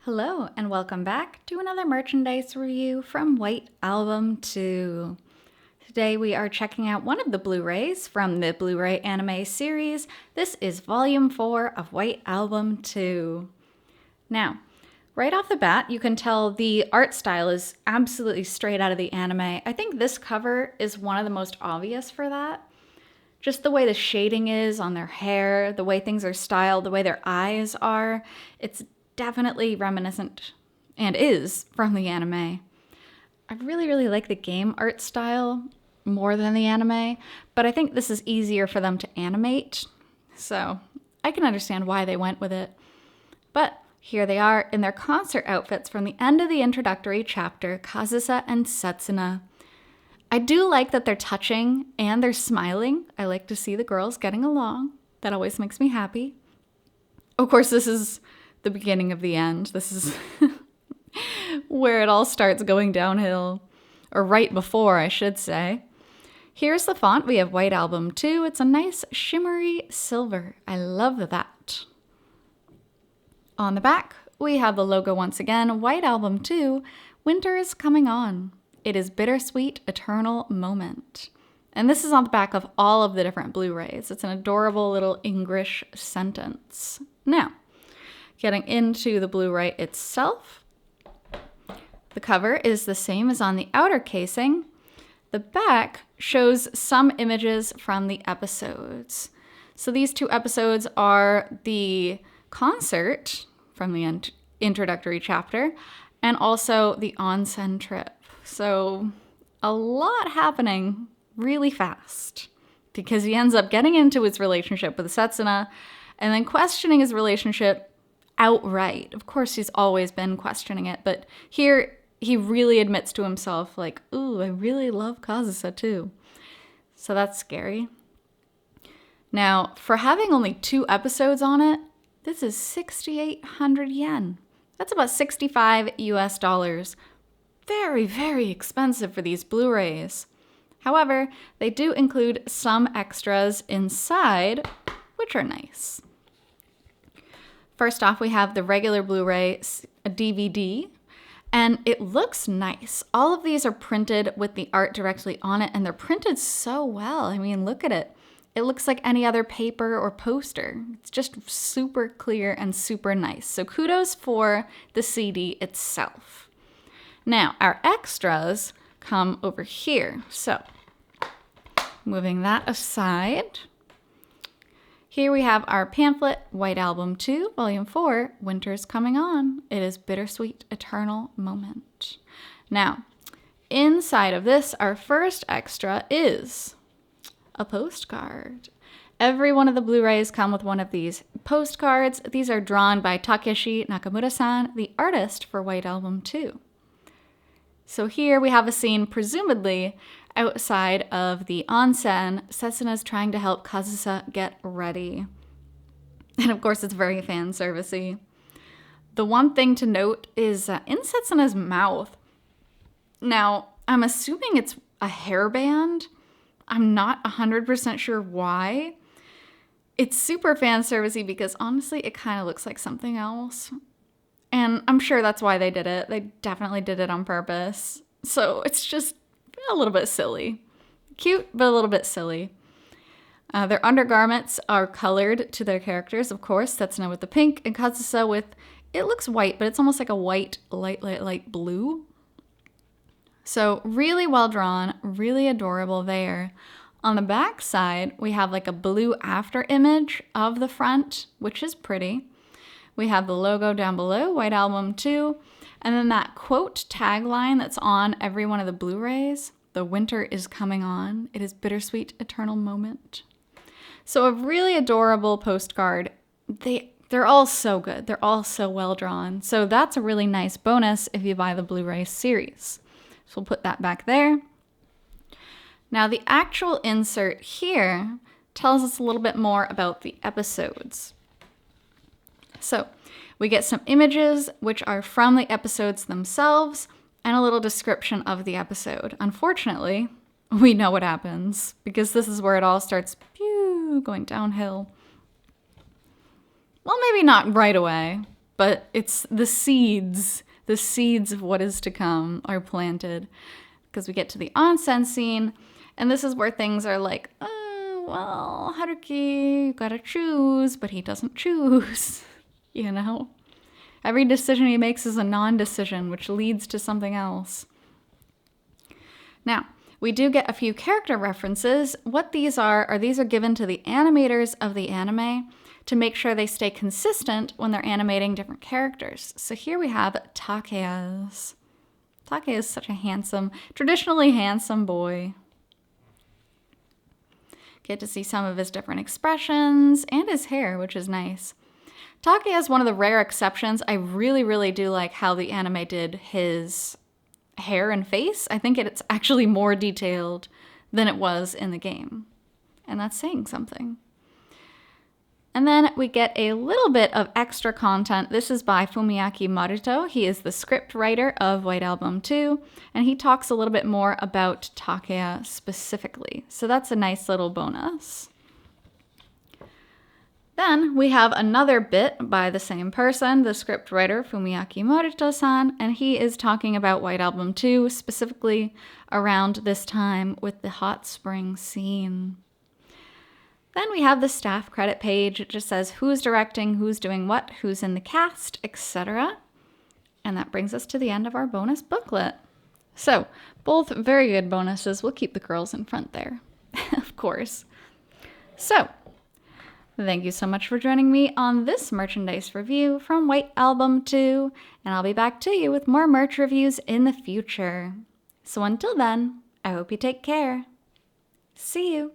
Hello, and welcome back to another merchandise review from White Album 2. Today we are checking out one of the Blu-rays from the Blu-ray anime series. This is Volume 4 of White Album 2. Now, right off the bat, you can tell the art style is absolutely straight out of the anime. I think this cover is one of the most obvious for that. Just the way the shading is on their hair, the way things are styled, the way their eyes are, it's definitely reminiscent and is from the anime. I really like the game art style more than the anime, but I think this is easier for them to animate, so I can understand why they went with it. But here they are in their concert outfits from the end of the introductory chapter, Kazusa and Setsuna. I do like that they're touching and they're smiling. I like to see the girls getting along. That always makes me happy. Of course, this is the beginning of the end. This is where it all starts going downhill, or right before, I should say. Here's the font. We have White Album 2. It's a nice shimmery silver. I love that. On the back, we have the logo once again, White Album 2, Winter is Coming On. It is bittersweet, eternal moment. And this is on the back of all of the different Blu-rays. It's an adorable little English sentence. Now, getting into the Blu-ray itself, the cover is the same as on the outer casing. The back shows some images from the episodes. So these two episodes are the concert from the introductory chapter and also the onsen trip. So a lot happening really fast because he ends up getting into his relationship with Setsuna and then questioning his relationship outright. Of course, he's always been questioning it, but here he really admits to himself, like, ooh, I really love Kazusa too. So that's scary. Now, for having only 2 episodes on it, this is 6,800 yen. That's about $65 US. Very expensive for these Blu-rays. However, they do include some extras inside, which are nice. First off, we have the regular Blu-ray DVD, and it looks nice. All of these are printed with the art directly on it, and they're printed so well. I mean, look at it. It looks like any other paper or poster. It's just super clear and super nice. So kudos for the CD itself. Now, our extras come over here. So, moving that aside, here we have our pamphlet, White Album 2, Volume 4, Winter's Coming On. It is bittersweet, eternal moment. Now, inside of this, our first extra is a postcard. Every one of the Blu-rays come with one of these postcards. These are drawn by Takeshi Nakamura-san, the artist for White Album 2. So here we have a scene presumably outside of the onsen. Setsuna's trying to help Kazusa get ready. And of course, it's very fan servicey. The one thing to note is in Setsuna's mouth. Now, I'm assuming it's a hairband. I'm not 100% sure why. It's super fan servicey because honestly, it kind of looks like something else. And I'm sure that's why they did it. They definitely did it on purpose. So it's just a little bit silly. Cute, but a little bit silly. Their undergarments are colored to their characters, of course. Setsuna with the pink and Kazusa with, it looks white, but it's almost like a white, light blue. So really well drawn, really adorable there. On the back side, we have like a blue after image of the front, which is pretty. We have the logo down below, White Album 2, and then that quote tagline that's on every one of the Blu-rays, the winter is coming on. It is bittersweet, eternal moment. So a really adorable postcard. They're all so good. They're all so well drawn. So that's a really nice bonus if you buy the Blu-ray series. So we'll put that back there. Now the actual insert here tells us a little bit more about the episodes. So we get some images which are from the episodes themselves and a little description of the episode. Unfortunately, we know what happens because this is where it all starts going downhill. Well, maybe not right away. but it's the seeds of what is to come are planted. Because we get to the onsen scene, and this is where things are like, oh, well, Haruki, you gotta choose, but he doesn't choose, you know? Every decision he makes is a non-decision, which leads to something else. Now, we do get a few character references. What these are these are given to the animators of the anime to make sure they stay consistent when they're animating different characters. So here we have Takeya's. Takeya is such a handsome, traditionally handsome boy. Get to see some of his different expressions and his hair, which is nice. Takeya is one of the rare exceptions. I really, really do like how the anime did his hair and face. I think it's actually more detailed than it was in the game. And that's saying something. And then we get a little bit of extra content. This is by Fumiaki Maruto. He is the script writer of White Album 2, and he talks a little bit more about Takeya specifically. So that's a nice little bonus. Then we have another bit by the same person, the script writer Fumiaki Maruto-san, and he is talking about White Album 2, specifically around this time with the hot spring scene. Then we have the staff credit page. It just says who's directing, who's doing what, who's in the cast, etc. And that brings us to the end of our bonus booklet. So, both very good bonuses. We'll keep the girls in front there, of course. So, thank you so much for joining me on this merchandise review from White Album 2, and I'll be back to you with more merch reviews in the future. So until then, I hope you take care. See you!